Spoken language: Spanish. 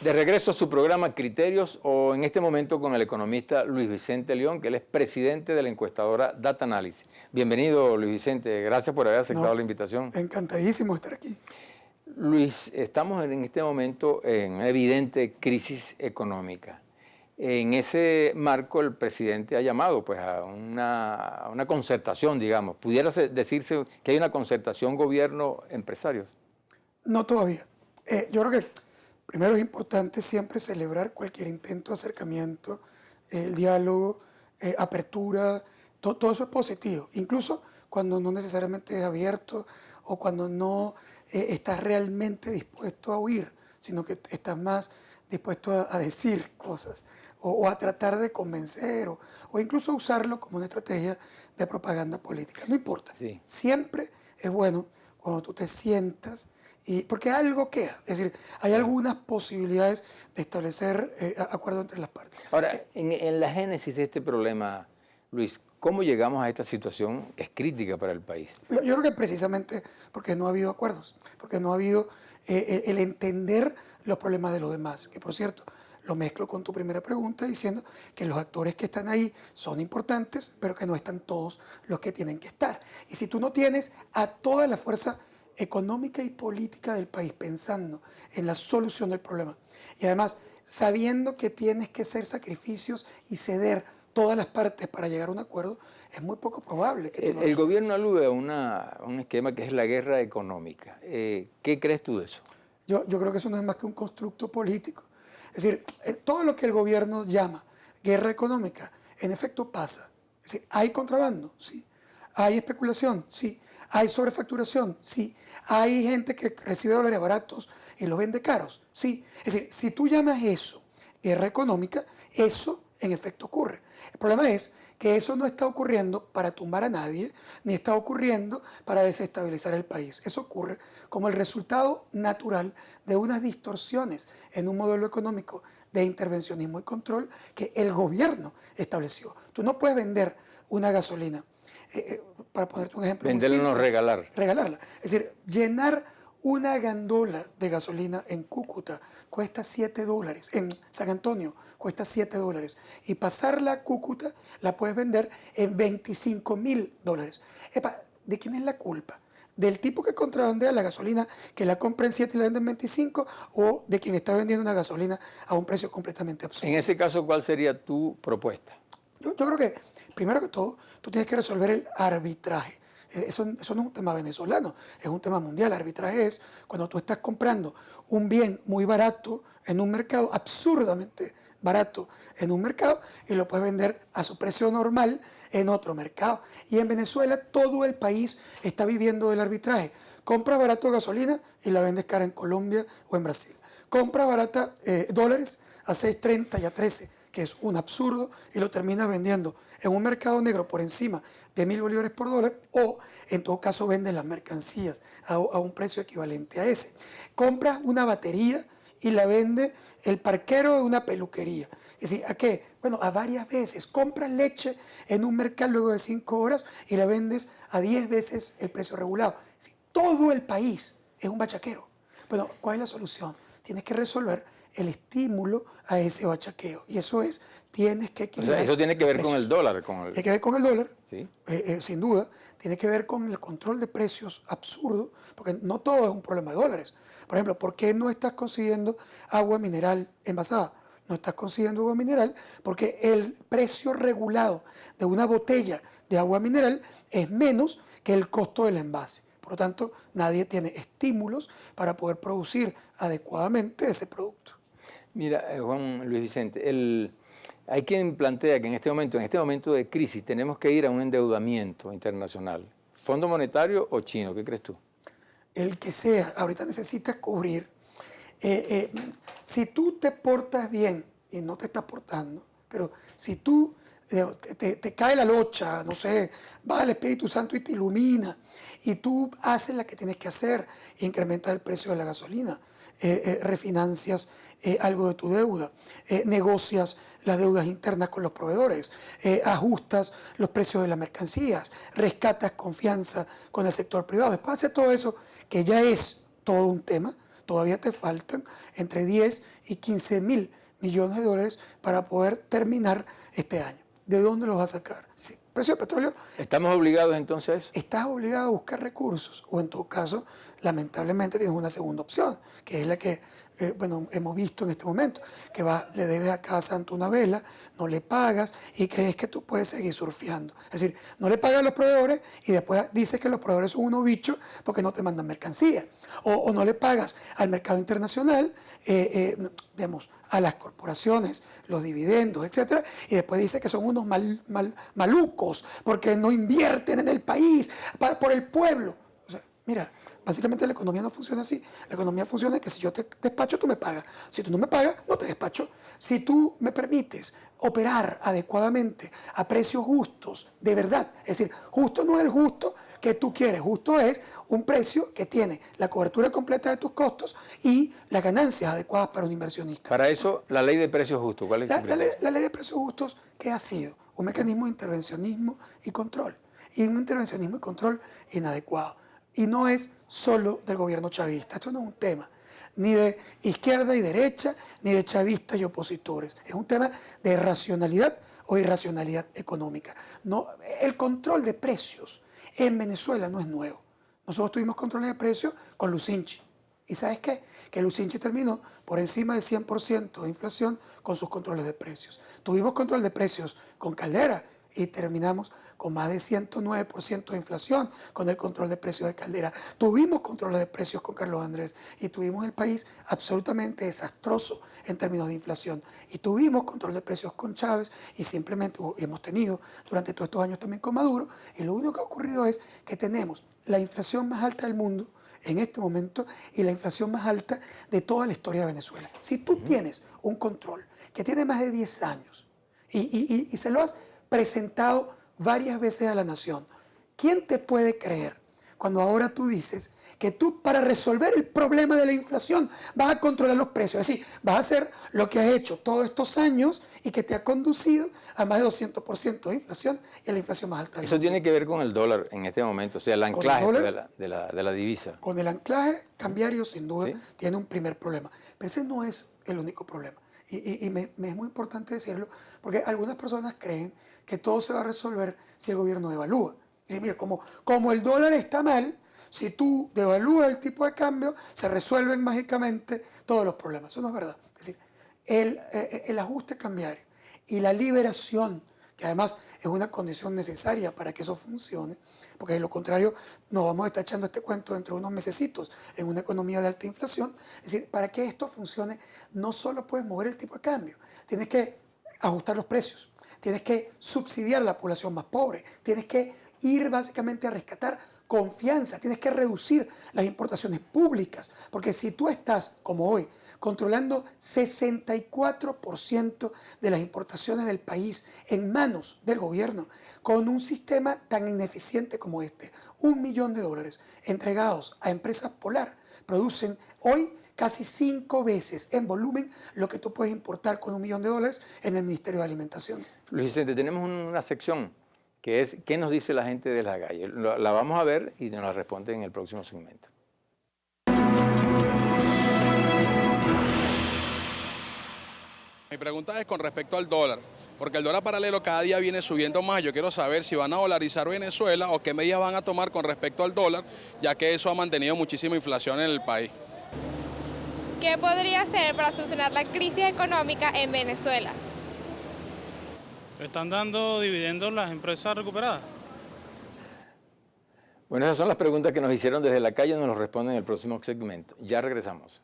De regreso a su programa Criterios, o en este momento con el economista Luis Vicente León, que él es presidente de la encuestadora Data Analysis. Bienvenido, Luis Vicente. Gracias por haber aceptado la invitación. Encantadísimo de estar aquí. Luis, estamos en este momento en una evidente crisis económica. En ese marco, el presidente ha llamado pues, a una concertación, digamos. ¿Pudiera decirse que hay una concertación gobierno-empresarios? No todavía. Yo creo que primero es importante siempre celebrar cualquier intento de acercamiento, el diálogo, apertura, todo eso es positivo. Incluso cuando no necesariamente es abierto o cuando no estás realmente dispuesto a oír, sino que estás más dispuesto a decir cosas o a tratar de convencer o incluso usarlo como una estrategia de propaganda política. No importa. Sí. Siempre es bueno cuando tú te sientas porque algo queda, es decir, hay algunas posibilidades de establecer acuerdo entre las partes. Ahora, en la génesis de este problema, Luis, ¿cómo llegamos a esta situación que es crítica para el país? Yo creo que precisamente porque no ha habido acuerdos, porque no ha habido el entender los problemas de los demás, que por cierto, lo mezclo con tu primera pregunta diciendo que los actores que están ahí son importantes, pero que no están todos los que tienen que estar. Y si tú no tienes a toda la fuerza económica y política del país pensando en la solución del problema y además sabiendo que tienes que hacer sacrificios y ceder todas las partes para llegar a un acuerdo, es muy poco probable que el gobierno alude a un esquema que es la guerra económica. ¿Qué crees tú de eso? Yo creo que eso no es más que un constructo político. Es decir, todo lo que el gobierno llama guerra económica, en efecto pasa. Es decir, hay contrabando, sí. Hay especulación, sí. Hay sobrefacturación, sí. Hay gente que recibe dólares baratos y los vende caros, sí. Es decir, si tú llamas eso guerra económica, eso en efecto ocurre. El problema es que eso no está ocurriendo para tumbar a nadie, ni está ocurriendo para desestabilizar el país. Eso ocurre como el resultado natural de unas distorsiones en un modelo económico de intervencionismo y control que el gobierno estableció. Tú no puedes vender una gasolina, para ponerte un ejemplo. Venderla, no regalar. Regalarla. Es decir, llenar una gandola de gasolina en Cúcuta cuesta $7, en San Antonio cuesta $7, y pasarla a Cúcuta la puedes vender en $25.000. Epa, ¿de quién es la culpa? ¿Del tipo que contrabandea la gasolina, que la compra en 7 y la vende en 25, o de quien está vendiendo una gasolina a un precio completamente absurdo? En ese caso, ¿cuál sería tu propuesta? Yo creo que, primero que todo, tú tienes que resolver el arbitraje. Eso no es un tema venezolano, es un tema mundial. El arbitraje es cuando tú estás comprando un bien muy barato en un mercado, absurdamente barato en un mercado, y lo puedes vender a su precio normal en otro mercado. Y en Venezuela todo el país está viviendo del arbitraje. Compras barato gasolina y la vendes cara en Colombia o en Brasil. Compras barata dólares a 6.30 y a 13, que es un absurdo, y lo terminas vendiendo en un mercado negro por encima de 1.000 bolívares por dólar, o en todo caso vendes las mercancías a un precio equivalente a ese. Compras una batería y la vende el parquero de una peluquería. Es decir, ¿a qué? Bueno, a varias veces. Compras leche en un mercado luego de 5 horas y la vendes a 10 veces el precio regulado. Es decir, todo el país es un bachaquero. Bueno, ¿cuál es la solución? Tienes que resolver el estímulo a ese bachaqueo. Y eso es, tienes que equilibrar. O sea, eso tiene que ver con el dólar. Tiene que ver con el dólar, ¿sí? Sin duda. Tiene que ver con el control de precios absurdo, porque no todo es un problema de dólares. Por ejemplo, ¿por qué no estás consiguiendo agua mineral envasada? No estás consiguiendo agua mineral porque el precio regulado de una botella de agua mineral es menos que el costo del envase. Por lo tanto, nadie tiene estímulos para poder producir adecuadamente ese producto. Mira, Juan Luis Vicente, hay quien plantea que en este momento de crisis, tenemos que ir a un endeudamiento internacional. ¿Fondo monetario o chino? ¿Qué crees tú? El que sea, ahorita necesitas cubrir. Si tú te portas bien y no te estás portando, pero si tú te cae la locha, no sé, va el Espíritu Santo y te ilumina, y tú haces la que tienes que hacer, incrementas el precio de la gasolina, refinancias algo de tu deuda, negocias las deudas internas con los proveedores, ajustas los precios de las mercancías, rescatas confianza con el sector privado. Después de hacer todo eso, que ya es todo un tema, todavía te faltan entre 10 y 15 mil millones de dólares para poder terminar este año. ¿De dónde los vas a sacar? Sí, precio del petróleo. ¿Estamos obligados entonces a eso? Estás obligado a buscar recursos, o en todo caso, lamentablemente tienes una segunda opción, que es la que hemos visto en este momento, que le debes a cada santo una vela, no le pagas y crees que tú puedes seguir surfeando. Es decir, no le pagas a los proveedores y después dices que los proveedores son unos bichos porque no te mandan mercancía. O no le pagas al mercado internacional, digamos, a las corporaciones, los dividendos, etcétera, y después dice que son unos malucos porque no invierten en el país, por el pueblo. O sea, mira, básicamente la economía no funciona así. La economía funciona que si yo te despacho, tú me pagas. Si tú no me pagas, no te despacho. Si tú me permites operar adecuadamente a precios justos, de verdad, es decir, justo no es el justo que tú quieres, justo es un precio que tiene la cobertura completa de tus costos y las ganancias adecuadas para un inversionista. Para eso, la ley de precios justos, ¿cuál es? La ley de precios justos, ¿qué ha sido? Un mecanismo de intervencionismo y control. Y un intervencionismo y control inadecuado. Y no es solo del gobierno chavista. Esto no es un tema ni de izquierda y derecha, ni de chavistas y opositores. Es un tema de racionalidad o irracionalidad económica. No, el control de precios en Venezuela no es nuevo. Nosotros tuvimos controles de precios con Lucinchi. ¿Y sabes qué? Que Lucinchi terminó por encima del 100% de inflación con sus controles de precios. Tuvimos control de precios con Caldera y terminamos con más de 109% de inflación con el control de precios de Caldera. Tuvimos controles de precios con Carlos Andrés y tuvimos el país absolutamente desastroso en términos de inflación. Y tuvimos control de precios con Chávez y simplemente hemos tenido durante todos estos años también con Maduro. Y lo único que ha ocurrido es que tenemos la inflación más alta del mundo en este momento y la inflación más alta de toda la historia de Venezuela. Si tú tienes un control que tiene más de 10 años y se lo has presentado varias veces a la nación, ¿quién te puede creer cuando ahora tú dices que tú para resolver el problema de la inflación vas a controlar los precios? Es decir, vas a hacer lo que has hecho todos estos años y que te ha conducido a más de 200% de inflación y a la inflación más alta del mundo. Eso tiene que ver con el dólar en este momento, o sea, el anclaje de la divisa. Con el anclaje cambiario, sin duda, ¿Sí? tiene un primer problema. Pero ese no es el único problema. Y me es muy importante decirlo, porque algunas personas creen que todo se va a resolver si el gobierno devalúa. Dicen, mira, como el dólar está mal, si tú devalúas el tipo de cambio, se resuelven mágicamente todos los problemas. Eso no es verdad. Es decir, el ajuste cambiario y la liberación, que además es una condición necesaria para que eso funcione, porque de lo contrario nos vamos a estar echando este cuento dentro de unos mesecitos en una economía de alta inflación. Es decir, para que esto funcione, no solo puedes mover el tipo de cambio, tienes que ajustar los precios, tienes que subsidiar a la población más pobre, tienes que ir básicamente a rescatar confianza, tienes que reducir las importaciones públicas, porque si tú estás, como hoy, controlando 64% de las importaciones del país en manos del gobierno, con un sistema tan ineficiente como este, $1 millón entregados a empresas Polar, producen hoy casi 5 veces en volumen lo que tú puedes importar con $1 millón en el Ministerio de Alimentación. Luis Vicente, tenemos una sección que es ¿qué nos dice la gente de la calle? La vamos a ver y nos la responde en el próximo segmento. Mi pregunta es con respecto al dólar, porque el dólar paralelo cada día viene subiendo más. Yo quiero saber si van a dolarizar Venezuela o qué medidas van a tomar con respecto al dólar, ya que eso ha mantenido muchísima inflación en el país. ¿Qué podría hacer para solucionar la crisis económica en Venezuela? ¿Están dando dividendos las empresas recuperadas? Bueno, esas son las preguntas que nos hicieron desde la calle, nos las responden en el próximo segmento. Ya regresamos.